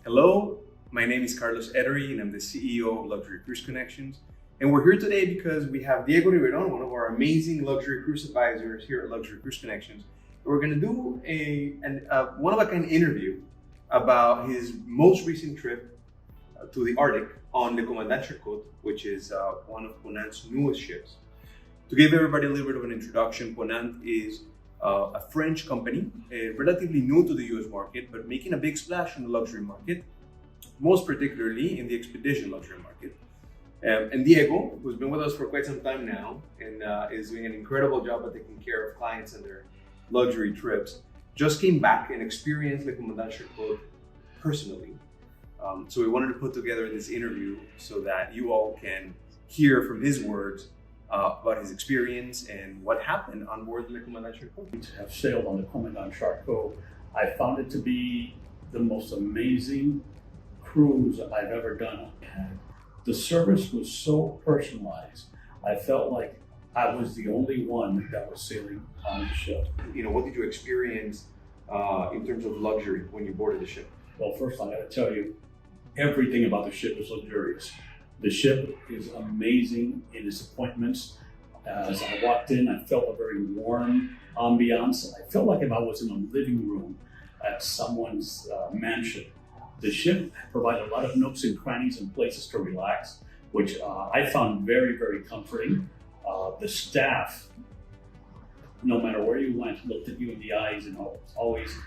Hello, my name is Carlos Edery and I'm the CEO of Luxury Cruise Connections. And we're here today because we have Diego Riveron, one of our amazing luxury cruise advisors here at Luxury Cruise Connections. And we're going to do a one-of-a-kind interview about his most recent trip to the Arctic on the Commandant Charcot, which is one of Ponant's newest ships. To give everybody a little bit of an introduction, Ponant is a French company, relatively new to the US market, but making a big splash in the luxury market, most particularly in the expedition luxury market. And Diego, who's been with us for quite some time now and is doing an incredible job at taking care of clients and their luxury trips, just came back and experienced the Commandant Charcot personally. So we wanted to put together this interview so that you all can hear from his words about his experience and what happened on board the Commandant Charcot. To have sailed on the Commandant Charcot, I found it to be the most amazing cruise I've ever done. And the service was so personalized. I felt like I was the only one that was sailing on the ship. You know, what did you experience in terms of luxury when you boarded the ship? Well, first I got to tell you, everything about the ship is luxurious. The ship is amazing in its appointments. As I walked in, I felt a very warm ambiance. I felt like if I was in a living room at someone's mansion. The ship provided a lot of nooks and crannies and places to relax, which I found very, very comforting. The staff, no matter where you went, looked at you in the eyes and always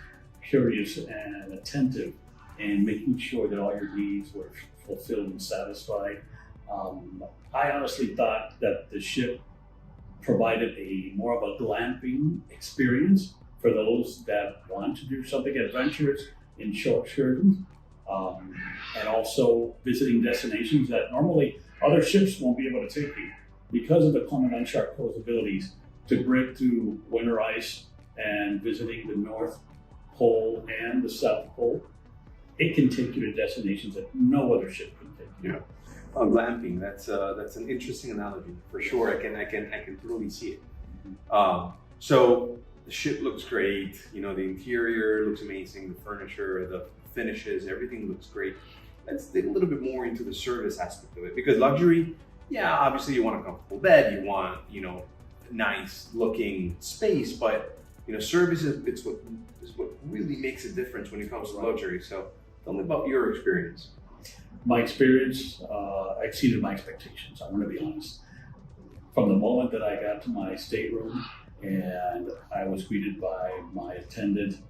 curious and attentive and making sure that all your needs were fulfilled and satisfied. I honestly thought that the ship provided more of a glamping experience for those that want to do something adventurous in short excursions, and also visiting destinations that normally other ships won't be able to take you. Because of the Commandant Charcot's abilities to break through winter ice and visiting the North Pole and the South Pole, it can take you to destinations that no other ship can take you. Yeah. Glamping, that's an interesting analogy for sure. I can totally see it. So the ship looks great. You know, the interior looks amazing. The furniture, the finishes, everything looks great. Let's dig a little bit more into the service aspect of it, because luxury, yeah, obviously you want a comfortable bed, you want, you know, nice looking space, but you know, service is what really makes a difference when it comes to luxury. So tell me about your experience. My experience exceeded my expectations, I want to be honest. From the moment that I got to my stateroom and I was greeted by my attendant,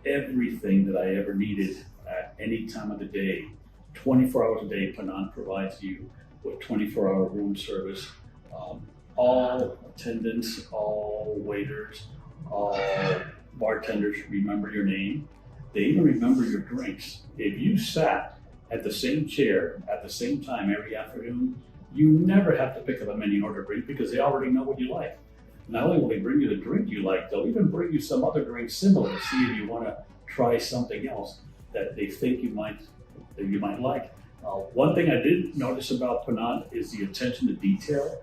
everything that I ever needed at any time of the day, 24 hours a day, Ponant provides you with 24-hour room service. All attendants, all waiters, all bartenders remember your name. They even remember your drinks. If you sat at the same chair at the same time every afternoon, you never have to pick up a menu and order a drink because they already know what you like. Not only will they bring you the drink you like, they'll even bring you some other drink similar to see if you want to try something else that they think you might like. One thing I did notice about Ponant is the attention to detail.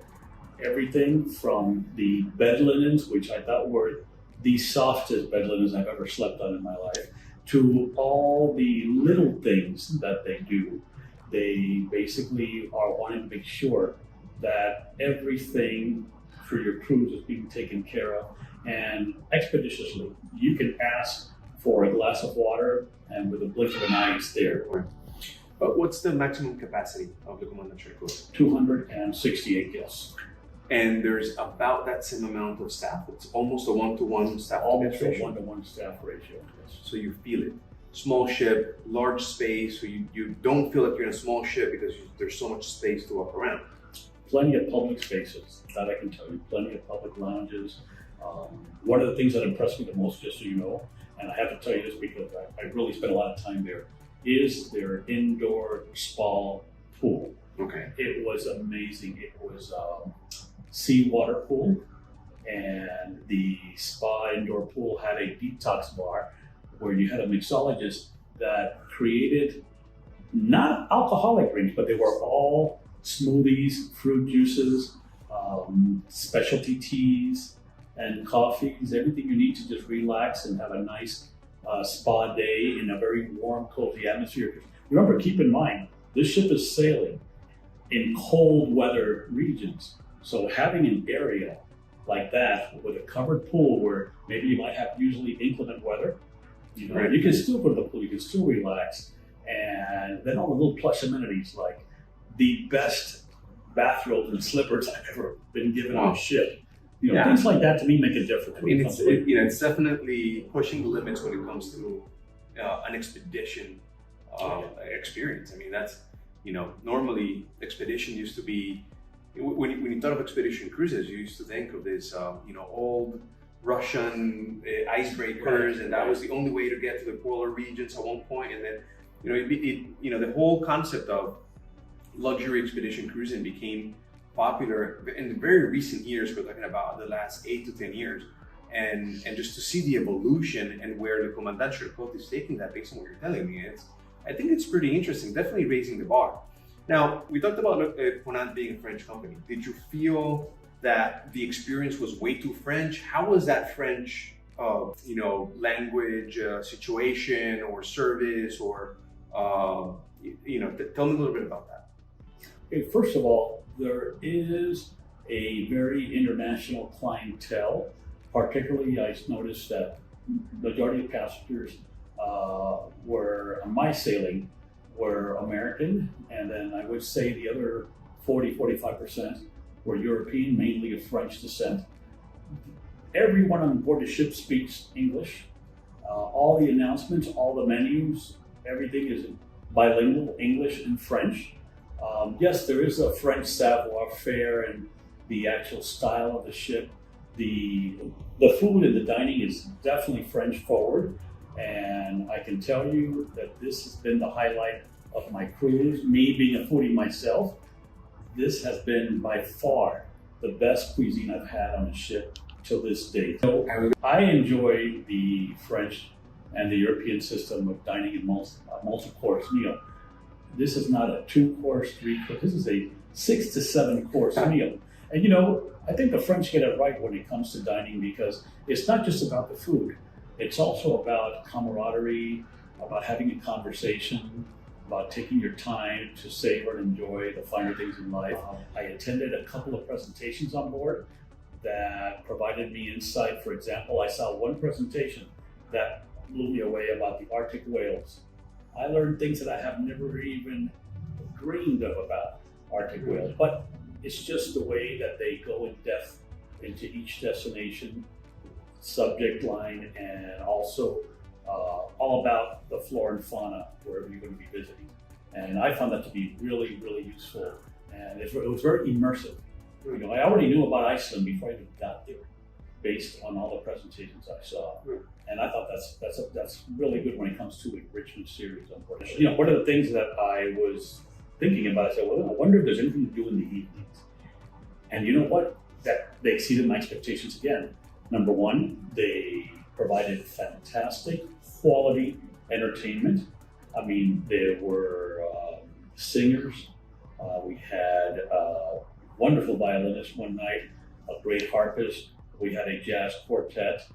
Everything from the bed linens, which I thought were the softest bed linens I've ever slept on in my life, to all the little things that they do. They basically are wanting to make sure that everything for your cruise is being taken care of, and expeditiously. You can ask for a glass of water and with a blink of an eye it's there. But what's the maximum capacity of the Commandant Charcot? 268 guests. And there's about that same amount of staff. It's almost a one-to-one staff Almost ratio. a one-to-one staff ratio. Yes. So you feel it. Small ship, large space, so you don't feel like you're in a small ship because there's so much space to walk around. Plenty of public spaces, that I can tell you. Plenty of public lounges. One of the things that impressed me the most, just so you know, and I have to tell you this because I really spent a lot of time there, is their indoor spa pool. Okay. It was amazing. It was seawater pool, and the spa indoor pool had a detox bar where you had a mixologist that created not alcoholic drinks, but they were all smoothies, fruit juices, specialty teas, and coffees, everything you need to just relax and have a nice spa day in a very warm, cozy atmosphere. Remember, keep in mind, this ship is sailing in cold weather regions. So having an area like that with a covered pool where maybe you might have usually inclement weather, you know, Right. you can still go to the pool, you can still relax. And then all the little plush amenities like the best bathrobes and slippers I've ever been given on a ship. You know, Yeah. things like that to me make a difference. I mean, it's definitely pushing the limits when it comes to an expedition experience. I mean, that's, you know, normally expedition used to be, when you thought of expedition cruises, you used to think of this, you know, old Russian icebreakers, Right. and that was the only way to get to the polar regions at one point. And then, you know, the whole concept of luxury expedition cruising became popular in the very recent years. We're talking about the last 8 to 10 years, and just to see the evolution and where the Commandant Charcot is taking that based on what you're telling me, I think it's pretty interesting, definitely raising the bar. Now, we talked about Ponant being a French company. Did you feel that the experience was way too French? How was that French, you know, language, situation, or service, or you know, tell me a little bit about that. Okay, first of all, there is a very international clientele. Particularly, I noticed that the majority of passengers were on my sailing were American, and then I would say the other 40-45% were European, mainly of French descent. Everyone on board the ship speaks English. All the announcements, all the menus, everything is bilingual, English and French. Yes, there is a French savoir-faire and the actual style of the ship. The food and the dining is definitely French forward, and I can tell you that this has been the highlight of my cruise. Me being a foodie myself, this has been by far the best cuisine I've had on a ship till this date. So I enjoy the French and the European system of dining in multi-course meal. This is not a 2-course, 3-course. This is a 6 to 7 course meal. And you know, I think the French get it right when it comes to dining, because it's not just about the food. It's also about camaraderie, about having a conversation, about taking your time to savor and enjoy the finer things in life. I attended a couple of presentations on board that provided me insight. For example, I saw one presentation that blew me away about the Arctic whales. I learned things that I have never even dreamed of about Arctic whales, but it's just the way that they go in depth into each destination, subject line, and also all about the flora and fauna wherever you're going to be visiting. And I found that to be really, really useful, and it was very immersive. You know, I already knew about Iceland before I even got there, based on all the presentations I saw. And I thought that's really good when it comes to enrichment series on board. You know, one of the things that I was thinking about, I said, well, I wonder if there's anything to do in the evenings. And you know what? That they exceeded my expectations again. Number one, they provided fantastic quality entertainment. I mean, there were singers. We had a wonderful violinist one night, a great harpist. We had a jazz quartet.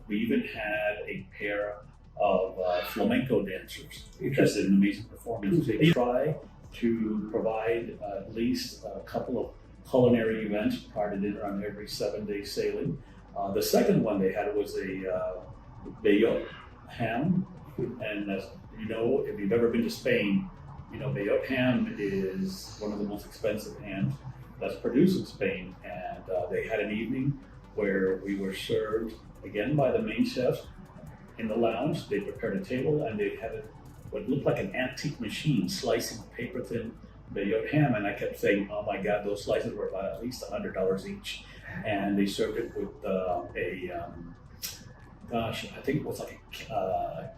We even had a pair of flamenco dancers. That's an amazing performance. They try to provide at least a couple of culinary events prior to dinner on every 7-day sailing. The second one they had was a Bayot ham, and as you know, if you've ever been to Spain, you know Bayot ham is one of the most expensive hams that's produced in Spain. And they had an evening where we were served again by the main chefs in the lounge. They prepared a table and they had what looked like an antique machine slicing paper thin Bayot ham, and I kept saying, "Oh my God, those slices were about at least $100 each." And they served it with I think it was like a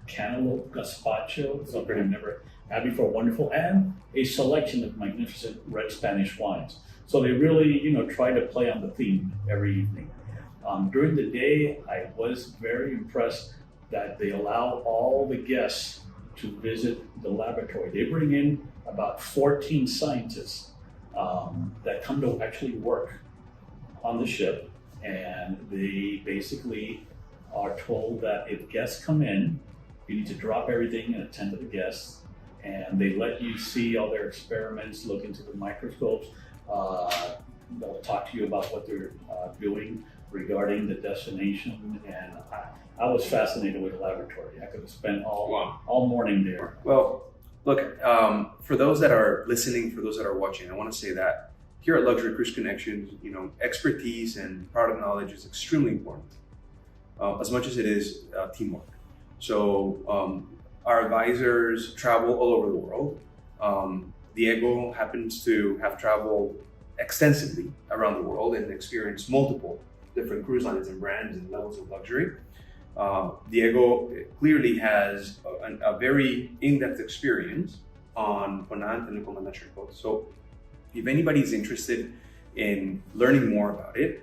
cantaloupe gazpacho, something I've never had before. Wonderful, and a selection of magnificent red Spanish wines. So they really, you know, try to play on the theme every evening. During the day, I was very impressed that they allow all the guests to visit the laboratory. They bring in about 14 scientists that come to actually work on the ship, and they basically are told that if guests come in, you need to drop everything and attend to the guests. And they let you see all their experiments, look into the microscopes. They'll talk to you about what they're doing regarding the destination. And I was fascinated with the laboratory. I could have spent all morning there. Well, look, for those that are listening, for those that are watching, I want to say that here at Luxury Cruise Connections, expertise and product knowledge is extremely important, as much as it is teamwork. So our advisors travel all over the world. Diego happens to have traveled extensively around the world and experienced multiple different cruise lines and brands and levels of luxury. Diego clearly has a very in-depth experience on Ponant and the Commandant Charcot. So if anybody's interested in learning more about it,